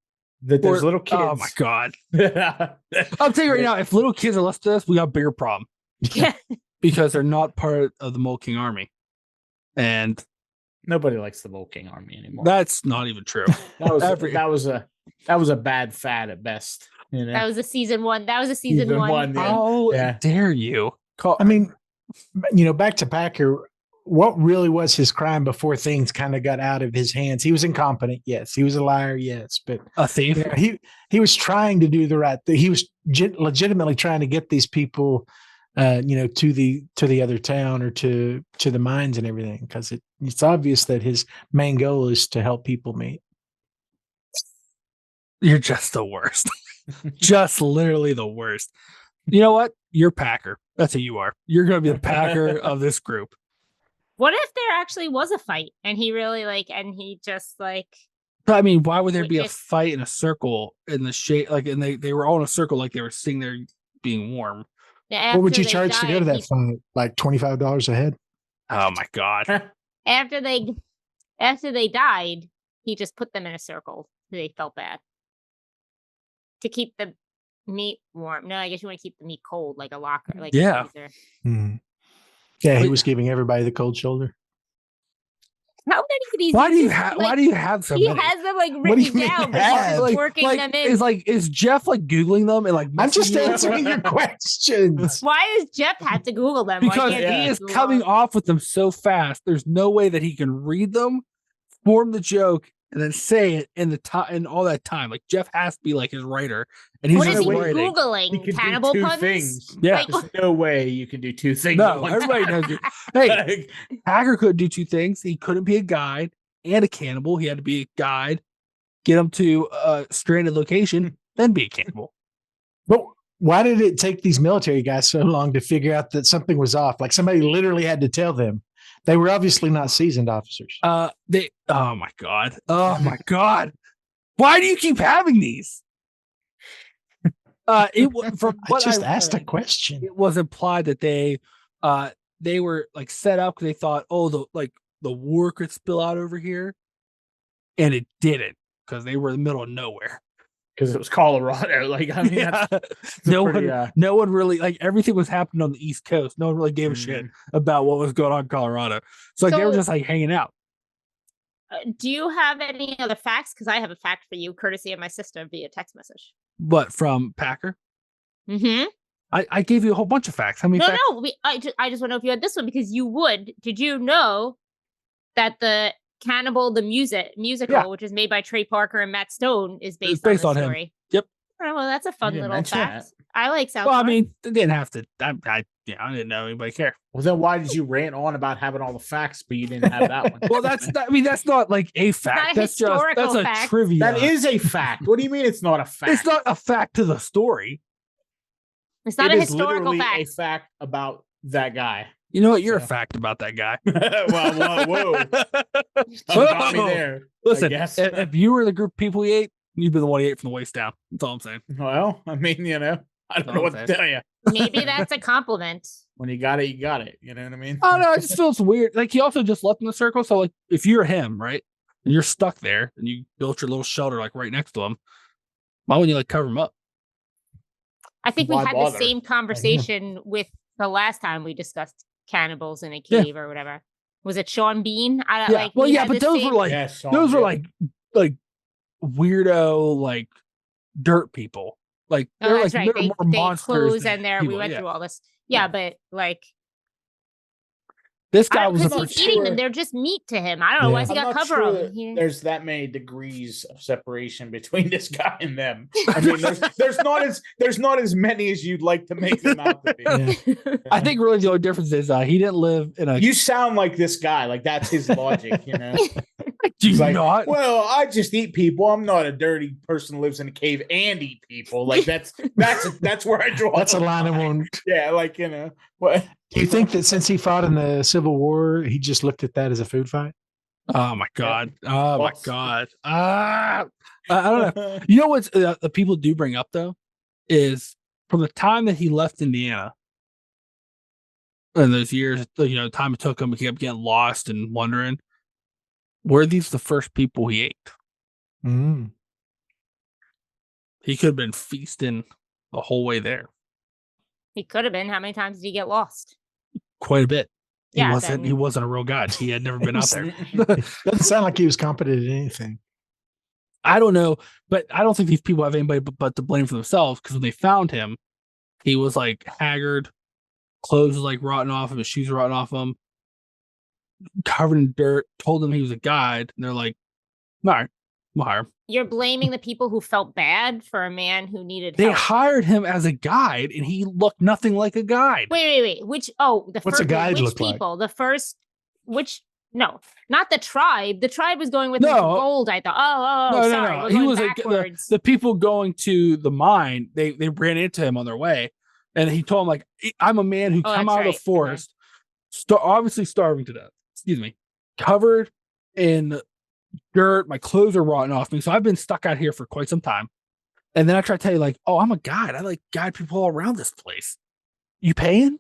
That there's Or- little kids. Oh my god! god! I'll tell you right now, if little kids are listening to this, we got a bigger problem Yeah. because they're not part of the Mole King Army, and Nobody likes the Mole King Army anymore. that's not even true. that was a bad fad at best. You know? That was a season one. That was a season Season one. one, yeah. How Yeah. dare you? I mean, back to Packer. What really was his crime before things kind of got out of his hands? He was incompetent, yes. He was a liar, yes. But A thief? he was trying to do the right thing. He was legitimately trying to get these people, to the other town or to the mines and everything, because it's obvious that his main goal is to help people meet. You're just the worst. Just literally the worst. You know what? You're Packer. That's who you are. You're going to be the Packer of this group. What if there actually was a fight and he really and he just I mean, why would there Would be a just- fight in a circle in the shade? And they were all in a circle like they were sitting there being warm. What would after you they charge to go to died, that fight? Like $25 a head? Oh my God. After they died, he just put them in a circle. They felt bad. To keep the meat warm. No, I guess you want to keep the meat cold, like a locker, like Yeah. a freezer. Hmm. Yeah, he Wait. was giving everybody the cold shoulder. How many of these? Why do you just, have? like, Why do you have so He many? has them like What do written you mean down, but have? he's just working them in. Is Jeff like googling them and like? I'm just messaging you? answering your questions. Why does Jeff have to Google them? Why Because can't he he is Google coming them? off with them so fast. There's no way that he can read them, form the joke, and then say it in the time in all that time. Like Jeff has to be like his writer, and he's What just is he writing. He Googling? can Cannibal do two puns? things. Yeah. Like, There's no way you can do two things. No, at one everybody time. knows it. Hey, Hacker couldn't do two things. He couldn't be a guide and a cannibal. He had to be a guide, get him to a stranded location, then be a cannibal. But why did it take these military guys so long to figure out that something was off? Like somebody literally had to tell them. They were obviously not seasoned officers. Oh my God. Oh my God. Why do you keep having these? From I what just I asked a read, question. it was implied that they were like set up because they thought, oh, the war could spill out over here, and it didn't because they were in the middle of nowhere. Because it was Colorado. Like, I mean, Yeah. that's no pretty, one, no one really like everything was happening on the East Coast. No one really gave a shit about what was going on in Colorado. So like they were So- just like hanging out. do you have any other facts? Because I have a fact for you, courtesy of my sister via text message. But from Packer, Mm-hmm. I gave you a whole bunch of facts. How many No, facts? no. I just want to know if you had this one because you would. Did you know that the Cannibal the musical, Yeah. which is made by Trey Parker and Matt Stone, is It's based, based on on the him. story? Yep. All right, well, that's a fun didn't little mention fact. I like South Well, I Park. mean, they didn't have to. I didn't know anybody care. Well, then why did you rant on about having all the facts, but you didn't have that one? Well, that's not like a fact. a That's just historical that's a fact. trivia. That is a fact. What do you mean it's not a fact? It's not a fact to the story. It's not It a is historical literally a fact. fact about that guy. You know what? You're a So- fact about that guy. Whoa. Got me Whoa. there. Listen, guess. if you were the group of people he ate, you'd be the one he ate from the waist down. That's all I'm saying. Well, I mean, I don't know what to tell you. Maybe that's a compliment. When you got it, you got it. You know what I mean? I don't know. It just feels weird. Like he also just left in the circle. So like, if you're him, right, and you're stuck there, and you built your little shelter like right next to him, why wouldn't you like cover him up? I think we Why had bother? the same conversation with the last time we discussed cannibals in a cave or whatever. Was it Sean Bean? I Yeah. like. Well, we yeah, had but the those same- were like Yeah, Sean, those were yeah. like weirdo like dirt people. Like Oh, they're that's like right. they're more They monsters. close than and there. We people, went yeah. through all this. Yeah. Yeah, but like, This guy was a because he's not eating them. sure. They're just meat to him. I don't know why Yeah. has he I'm got not cover sure them. that He- there's that many degrees of separation between this guy and them. I mean, there's not as many as you'd like to make them out to be. Yeah. I think really the only difference is he didn't live in a. You sound like this guy. Like that's his logic, you know. do He's like, not. well, I just eat people. I'm not a dirty person who lives in a cave and eat people. Like that's where I draw. That's a the line I won't. Yeah, like you know what? Do you think that since he fought in the Civil War, he just looked at that as a food fight? Oh my god! Oh my False. god! I don't know. You know what the people do bring up though is from the time that he left Indiana, and those years, you know, time it took him, he kept getting lost and wondering. Were these the first people he ate? Mm. He could have been feasting the whole way there. He could have been. How many times did he get lost? Quite a bit. He Yeah, wasn't. then- He wasn't a real guide. He had never been out there. Doesn't sound like he was competent at anything. I don't know, but I don't think these people have anybody but to blame for themselves because when they found him, he was like haggard, clothes was like rotting off him, his shoes were rotting off him, covered in dirt. Told them he was a guide, and they're like, "All right, we'll hire him." You're blaming the people who felt bad for a man who needed They help. hired him as a guide, and he looked nothing like a guide. Wait. Which? Oh, the What's a first. guide Which look like? people? The first. Which? No, not the tribe. The tribe was going with No. the gold. I thought. Oh, sorry. We're He going was like backwards. the people going to the mine. They ran into him on their way, and he told them like, "I'm a man who Oh, come that's out of right. the forest, obviously starving to death. Excuse me, covered in dirt. My clothes are rotting off me, so I've been stuck out here for quite some time." And then I try to tell you like, "Oh, I'm a guide. I like guide people all around this place. You paying?"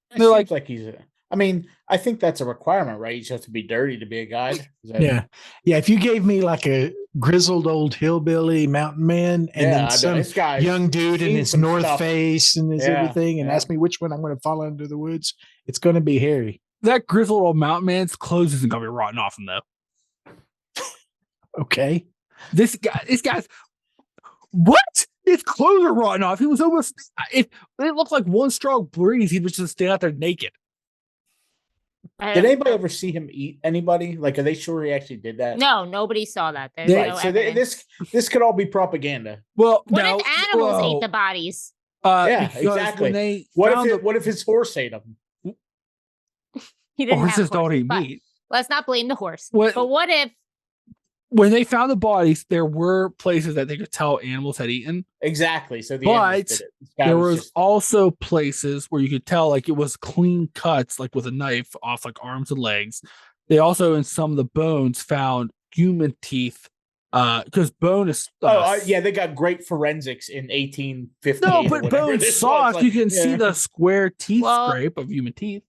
It They're seems like he's. I mean, I think that's a requirement, right? You just have to be dirty to be a guide. Is that- Yeah. Yeah. If you gave me like a grizzled old hillbilly mountain man and yeah. then I know. some This guy's young dude in seen his some North stuff. Face and his Yeah, everything and yeah. ask me which one I'm going to follow into the woods, it's going to be Harry. That grizzled old mountain man's clothes isn't gonna be rotting off him though. Okay. This guy's what? His clothes are rotting off. He was almost it looked like one strong breeze. He was just standing out there naked. I Did don't- anybody ever see him eat anybody? Like, are they sure he actually did that? No, nobody saw that. There's They- no Right. So evidence. this could all be propaganda. Well, What no, if animals whoa. ate the bodies? Yeah, because exactly. When they What found if what if his horse ate him? He didn't have horses don't horses, eat but meat. let's not blame the horse. What- But what if? When they found the bodies, there were places that they could tell animals had eaten. Exactly. So the But animals did it. This guy There was just- also places where you could tell like it was clean cuts, like with a knife off like arms and legs. They also in some of the bones found human teeth, because bone is yeah, they got great forensics in 1850. no, but bone soft. You can see the square teeth Well- scrape of human teeth.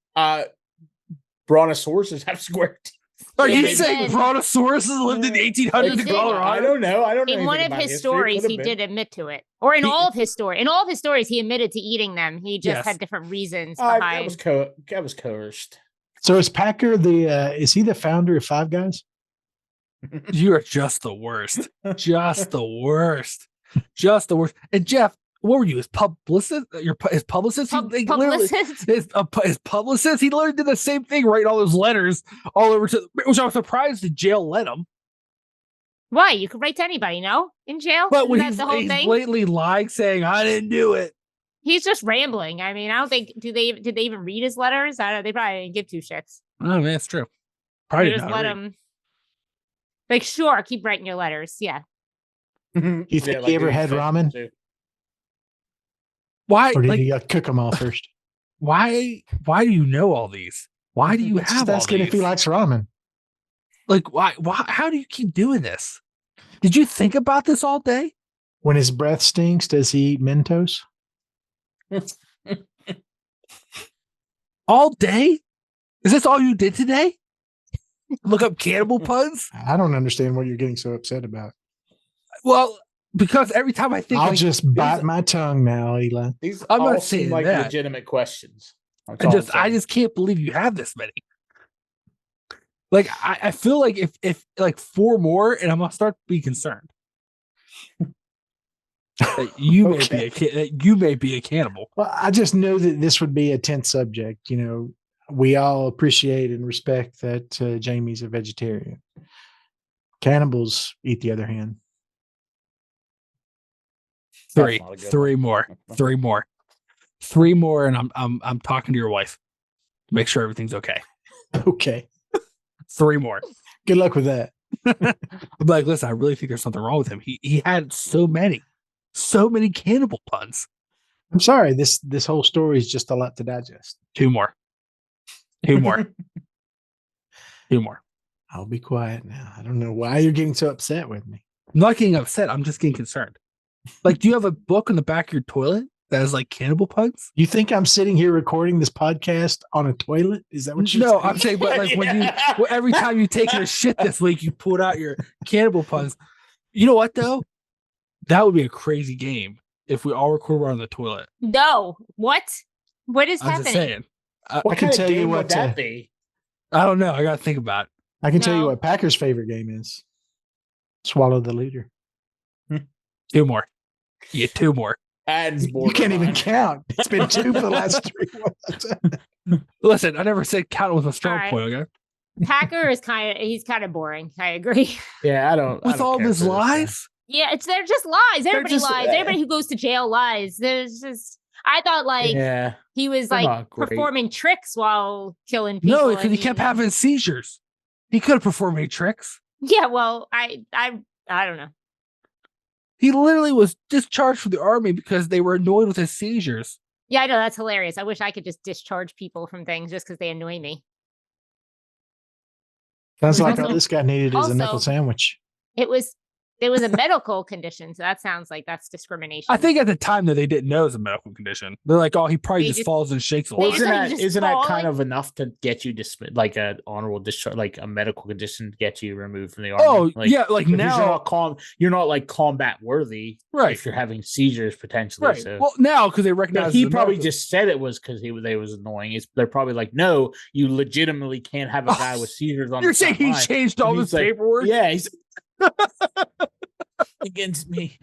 brontosauruses have square teeth. Are Yeah, you they saying did. Brontosauruses lived in the 1800s They in did. Colorado? I don't know. I don't know. In one anything of about his history. It stories, could have he been. did admit to it, or in He- all of his stories, he admitted to eating them. He just Yes. had different reasons That behind. was coerced. So is Packer is he the founder of Five Guys? You are just the worst. Just the worst. Just the worst. And Jeff, what were you? His publicist? His publicist? He literally- Publicist? his publicist, he literally did the same thing, writing all those letters all over to, which I was surprised the jail let him. Why? You could write to anybody, no? In jail? But Isn't when that he's, the whole he's thing? blatantly lying, saying I didn't do it. He's just rambling. I mean, I don't think did they even read his letters? I don't. They probably didn't give two shits. Oh man, that's true. They Probably did just not let read. him. Like, sure, keep writing your letters. Yeah. You think he ever had ramen? Why? Or did Like, he cook them all first? why do you know all these? Why do you Just have all asking these? if he likes ramen. Like, why? How do you keep doing this? Did you think about this all day? When his breath stinks, does he eat Mentos? All day? Is this all you did today? Look up cannibal puns? I don't understand what you're getting so upset about. Well, because every time I think I'll like, just bite my tongue now, Eli. These I'm not all seem saying like that. legitimate questions. That's I all I'm just saying. can't believe you have this many. Like I feel like if like 4 more and I'm gonna start to be concerned. That you may be you may be a cannibal. Well, I just know that this would be a tense subject. You know, we all appreciate and respect that Jamie's a vegetarian. Cannibals eat the other hand. That's not a good Three one. more. 3 more. 3 more, and I'm talking to your wife to make sure everything's okay. Okay. 3 more. Good luck with that. I'm like, listen, I really think there's something wrong with him. He had so many cannibal puns. I'm sorry. This whole story is just a lot to digest. 2 more. 2 more. 2 more. I'll be quiet now. I don't know why you're getting so upset with me. I'm not getting upset. I'm just getting concerned. Like, do you have a book in the back of your toilet that has like cannibal puns? You think I'm sitting here recording this podcast on a toilet? Is that what you're No, saying? I'm saying, but like when every time you take a shit this week, you pulled out your cannibal puns. You know what though? That would be a crazy game if we all record on the toilet. No. What? What is I'm just happening? saying. What I can kind tell of you game what would that be? I don't know. I got to think about it. I can tell you No. what Packer's favorite game is. Swallow the leader. 2 more. Yeah, 2 more. Ads You can't even count. It's been 2 for the last 3 months. Listen, I never said count with a strong All right. point. Okay. Packer is he's kind of boring. I agree. Yeah, I don't. With all care his for this guy. lies. Yeah, they're just lies. Everybody just, lies. Everybody who goes to jail lies. There's just I thought like Yeah, he was they're like not great. performing tricks while killing people. No, I because he kept mean- having seizures. He could have performed any tricks. Yeah, well, I don't know. He literally was discharged from the army because they were annoyed with his seizures. Yeah, I know that's hilarious. I wish I could just discharge people from things just because they annoy me. Sounds like all Also- this guy needed is a nickel also- sandwich. It was a medical condition, so that sounds like that's discrimination. I think at the time that they didn't know it was a medical condition. They're like, oh, he probably They just just- falls and shakes a they lot. just Isn't like that just isn't that kind falling? of enough to get you like a honorable discharge, like a medical condition to get you removed from the army? Oh, Like, yeah, like if now. you're not like combat worthy, Right. If you're having seizures potentially, Right. So. Well, now because they No, recognize he the probably medical- just said it was because they was annoying. They're probably like, no, you legitimately can't have a guy with seizures on. You're the saying front he line. changed all And this he's like, paperwork? Yeah, he's against me.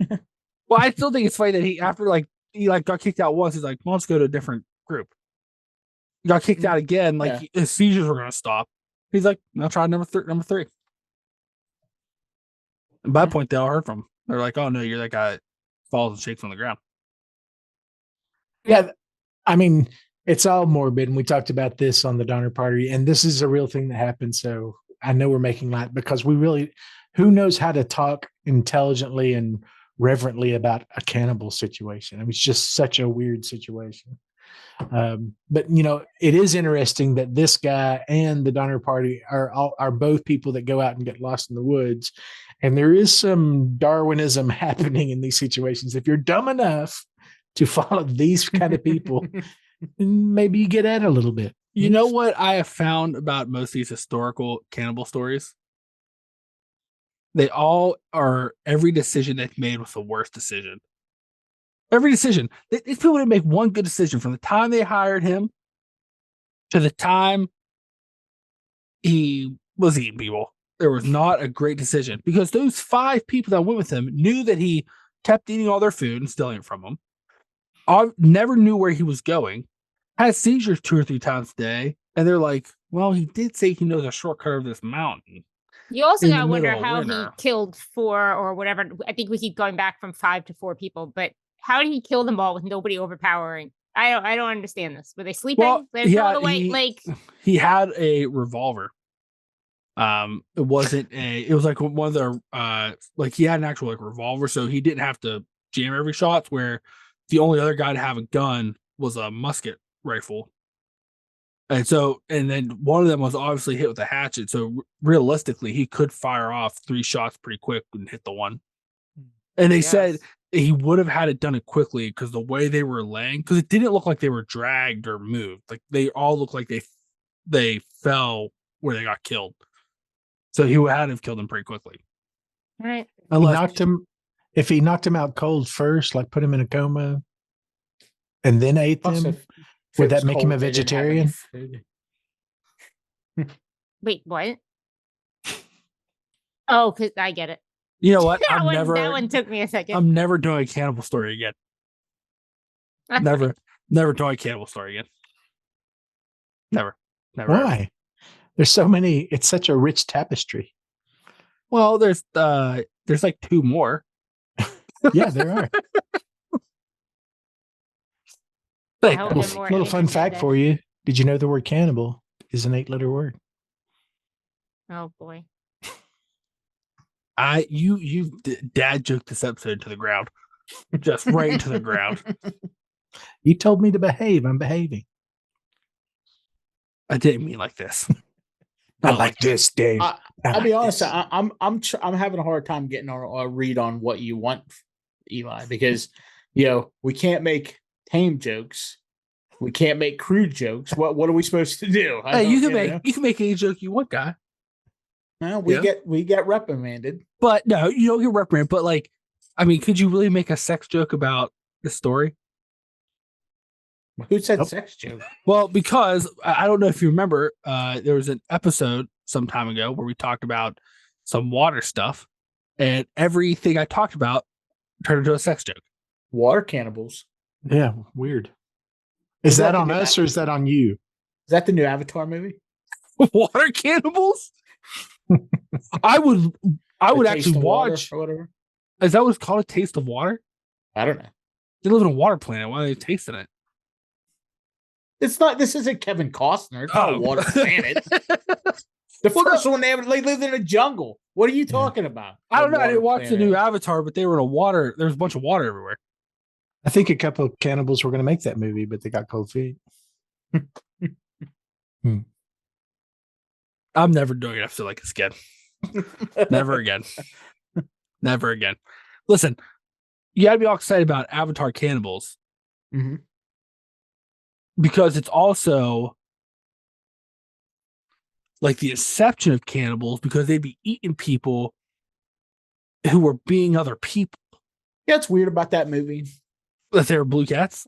Well, I still think it's funny that he after he got kicked out once. He's like, well, let's go to a different group. He got kicked out again. Like Yeah. his seizures were going to stop. He's like, I'll try number 3. And by that point, they all heard from him. They're like, oh no, you're that guy that falls and shakes on the ground. Yeah, I mean, it's all morbid, and we talked about this on the Donner Party, and this is a real thing that happened. So I know we're making light because who knows how to talk intelligently and reverently about a cannibal situation. I mean, it's just such a weird situation. But it is interesting that this guy and the Donner Party are both people that go out and get lost in the woods, and there is some Darwinism happening in these situations. If you're dumb enough to follow these kind of people, then maybe you get at it a little bit. You know what I have found about most of these historical cannibal stories? They all are, every decision they've made was the worst decision. Every decision. These people didn't make one good decision from the time they hired him to the time he was eating people. There was not a great decision because those 5 people that went with him knew that he kept eating all their food and stealing it from them. Never knew where he was going, had seizures 2 or 3 times a day. And they're like, well, he did say he knows a shortcut of this mountain. You also in the gotta wonder middle of how he winter. killed 4 or whatever. I think we keep going back from 5 to 4 people, but how did he kill them all with nobody overpowering? I don't understand this. Were they sleeping? Well, They're yeah, all the way he- like He had a revolver. It wasn't it was like one of the like he had an actual like revolver, so he didn't have to jam every shot, where the only other guy to have a gun was a musket rifle. And then one of them was obviously hit with a hatchet. So realistically, he could fire off 3 shots pretty quick and hit the one. And they said he would have had it done it quickly because the way they were laying, because it didn't look like they were dragged or moved. Like they all looked like they fell where they got killed. So he would have killed them pretty quickly. All right. If he knocked him out cold first, like put him in a coma, and then ate Plus, them, if would it was that make him a cold, they didn't have any vegetarian? food. Wait, what? Oh, because I get it. You know what? That one took me a second. I'm never doing a cannibal story again. Never doing a cannibal story again. Never. Why? There's so many. It's such a rich tapestry. Well, there's like 2 more. Yeah, there are. I hope they're more Little fun fact interested. for you. Did you know the word cannibal is an 8-letter word? Oh boy. You dad joked this episode to the ground. Just right into the ground. You told me to behave. I'm behaving. I didn't mean like this. I like this, Dave. I'll be honest. I'm having a hard time getting a read on what you want, Eli, because we can't make tame jokes, we can't make crude jokes. What are we supposed to do? Hey, you can make any joke you want, guy. Well, we get reprimanded, but no, you don't get reprimanded. But like, I mean, could you really make a sex joke about the story? Who said sex joke? Well, because I don't know if you remember, there was an episode some time ago where we talked about some water stuff, and everything I talked about turned into a sex joke. Water cannibals. Yeah, weird. Is that on us or is that on you? Is that the new Avatar movie? Water cannibals? I would actually watch. Or whatever. Is that what's called, a taste of water? I don't know. They live in a water planet. Why are they tasting it? It's not. This isn't Kevin Costner. It's not a water planet. The first one they lived in a jungle. What are you talking about? I don't know. I didn't watch the new Avatar, but they were in a water. There was a bunch of water everywhere. I think a couple of cannibals were going to make that movie, but they got cold feet. I'm never doing it. I feel like it's again. Never again. Never again. Listen, you gotta be all excited about Avatar Cannibals. Mm-hmm. Because it's also like the inception of cannibals, because they'd be eating people who were being other people. Yeah, it's weird about that movie. That they were blue cats?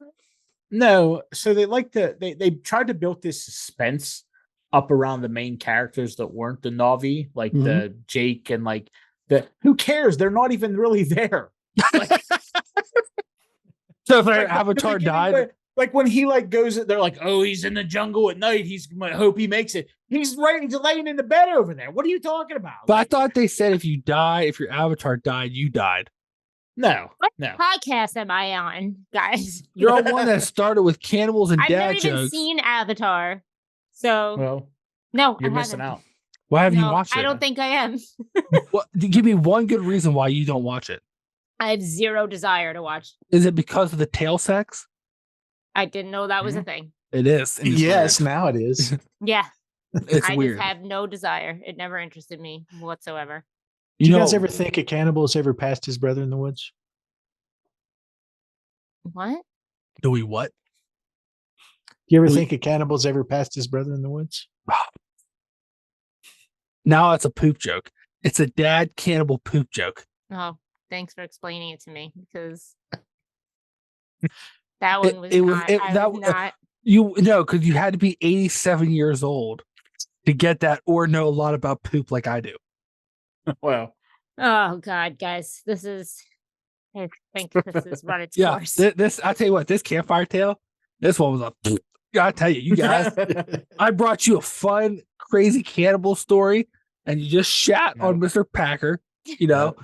No. So they tried to build this suspense up around the main characters that weren't the Na'vi, like the Jake and like who cares? They're not even really there. Like, so if their Avatar died. Like when he goes, they're like, oh, he's in the jungle at night. I hope he makes it. He's laying in the bed over there. What are you talking about? But I thought they said if your Avatar died, you died. No. What podcast am I on, guys? You're on one that started with cannibals and I've dad never even seen Avatar. So no, you're missing out. Why haven't you watched it? I don't think I am. Well, give me one good reason why you don't watch it. I have zero desire to watch. Is it because of the tail sex? I didn't know that was a thing. It is. Yes, now it is. Yeah. It's weird. Just have no desire. It never interested me whatsoever. Do you guys ever think a cannibal's ever passed his brother in the woods? What? Do we what? Do you ever think a cannibal's ever passed his brother in the woods? Now it's a poop joke. It's a dad cannibal poop joke. Oh, thanks for explaining it to me, because that one was not. You know, because you had to be 87 years old to get that or know a lot about poop like I do. Well, oh God, guys, I think this is run its Yeah, course. this I'll tell you what, this campfire tale, this one was a. I tell you, you guys, I brought you a fun, crazy cannibal story, and you just shat on Mr. Packer. You know,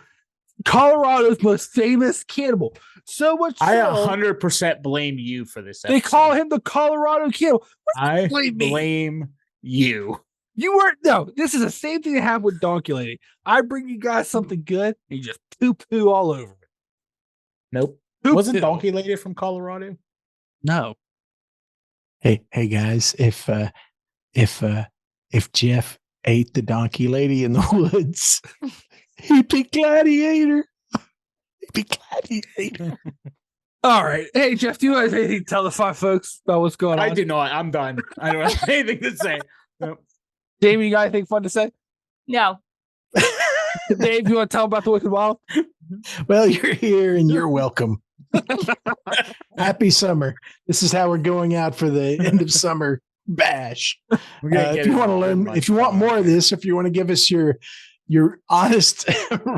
Colorado's most famous cannibal. So much. I 100% blame you for this episode. They call him the Colorado Cannibal. I blame you. You weren't. No, this is the same thing that happened with Donkey Lady. I bring you guys something good, and you just poo all over it. Nope. Wasn't Donkey Lady from Colorado? No. Hey guys, if Jeff ate the donkey lady in the woods, he'd be gladiator. He'd Be glad you ate. All right. Hey, Jeff, do you have anything to tell the five folks about what's going on? I do not. I'm done. I don't have anything to say. Nope. Jamie, you got anything fun to say? No. Dave, you want to tell them about the Wicked Wild? Well, you're here and you're welcome. Happy summer. This is how we're going out for the end of summer bash. We're gonna get If you it want to all learn, much if you want fun. more of this, if you want to give us your honest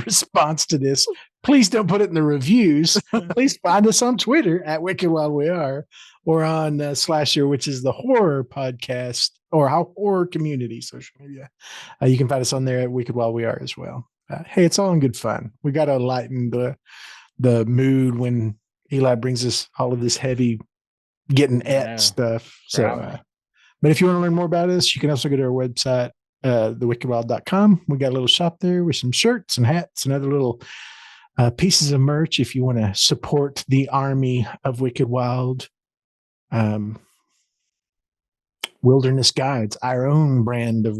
response to this, please don't put it in the reviews. Please find us on Twitter at Wicked Wild We Are, or on Slasher, which is the horror podcast or how horror community social media. You can find us on there at Wicked Wild We Are as well. Hey, it's all in good fun. We got to lighten the mood when Eli brings us all of this heavy getting at stuff. So, but if you want to learn more about us, you can also go to our website, thewickedwild.com. We got a little shop there with some shirts and hats and other little pieces of merch if you want to support the army of Wicked Wild. Wilderness Guides, our own brand of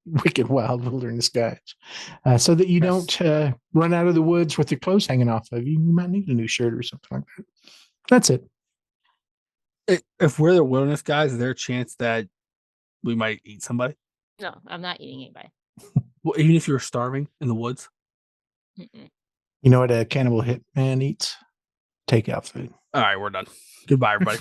Wicked Wild Wilderness Guides, so that you don't run out of the woods with your clothes hanging off of you. You might need a new shirt or something like that. That's it. If we're the wilderness guys, is there a chance that we might eat somebody? No, I'm not eating anybody. Well, even if you were starving in the woods? Mm-mm. You know what a cannibal hitman eats? Takeout food. All right, we're done. Goodbye, everybody.